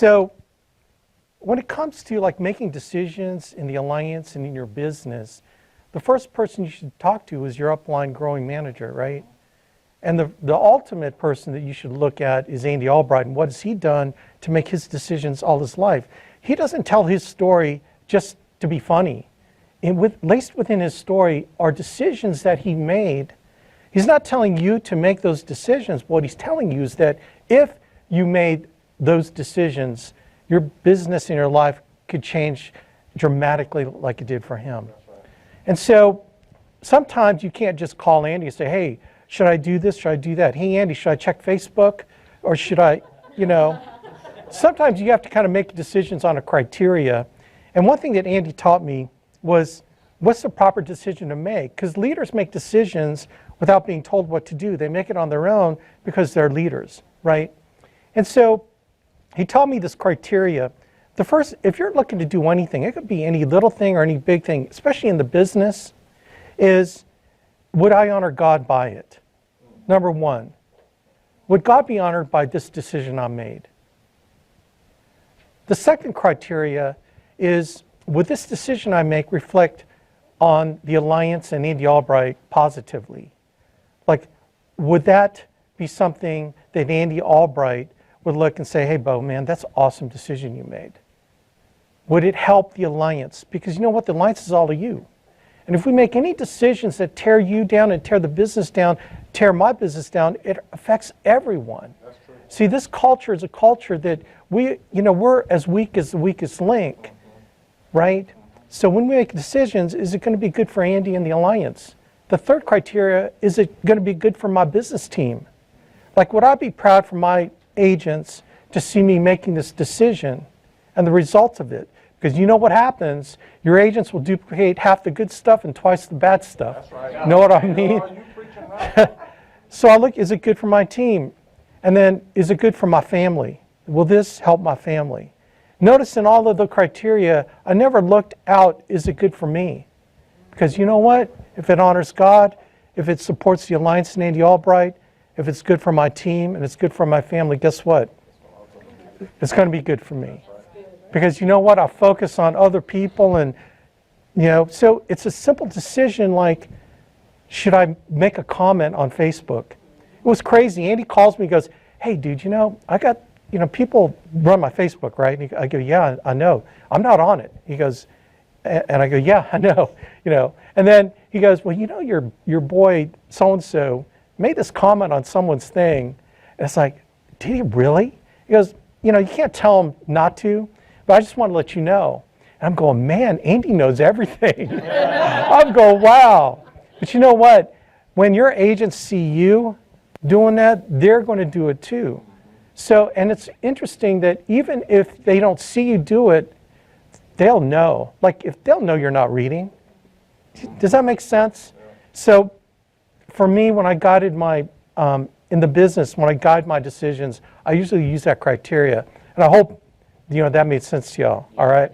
So when it comes to like making decisions in the alliance and in your business, the first person you should talk to is your upline growing manager, right? And the ultimate person that you should look at is Andy Albright, and what has he done to make his decisions all his life. He doesn't tell his story just to be funny. And laced within his story are decisions that he made. He's not telling you to make those decisions. What he's telling you is that if you made those decisions, your business and your life could change dramatically like it did for him. Right. And so sometimes you can't just call Andy and say, hey, should I do this? Should I do that? Hey, Andy, should I check Facebook? Or should I, sometimes you have to kind of make decisions on a criteria. And one thing that Andy taught me was, what's the proper decision to make? Because leaders make decisions without being told what to do. They make it on their own because they're leaders, right? And so he taught me this criteria. The first, if you're looking to do anything, it could be any little thing or any big thing, especially in the business, is would I honor God by it? Number one, would God be honored by this decision I made? The second criteria is, would this decision I make reflect on the Alliance and Andy Albright positively? Like, would that be something that Andy Albright would look and say, hey, Bo, man, that's an awesome decision you made? Would it help the Alliance? Because you know what? The Alliance is all of you. And if we make any decisions that tear you down and tear the business down, tear my business down, it affects everyone. That's true. See, this culture is a culture that we're as weak as the weakest link, right? So when we make decisions, is it going to be good for Andy and the Alliance? The third criteria, is it going to be good for my business team? Like, would I be proud for my agents to see me making this decision and the results of it? Because you know what happens? Your agents will duplicate half the good stuff and twice the bad stuff. That's right. Yeah. Know what I mean? So I look, is it good for my team? And then, is it good for my family? Will this help my family? Notice in all of the criteria, I never looked out, is it good for me? Because you know what? If it honors God, if it supports the Alliance and Andy Albright, if it's good for my team and it's good for my family, guess what? It's going to be good for me. Because you know what? I focus on other people and, so it's a simple decision like, should I make a comment on Facebook? It was crazy. Andy calls me and goes, hey, dude, I got, people run my Facebook, right? And I go, yeah, I know. I'm not on it. He goes, and I go, yeah, I know, And then he goes, well, your boy so-and-so made this comment on someone's thing. And it's like, did he really? He goes, you can't tell him not to, but I just want to let you know. And I'm going, man, Andy knows everything. I'm going, wow. But you know what? When your agents see you doing that, they're going to do it too. So, and it's interesting that even if they don't see you do it, they'll know. Like, if they'll know you're not reading. Does that make sense? So, for me, when I guided my, in the business, when I guide my decisions, I usually use that criteria. And I hope, that made sense to y'all, all right?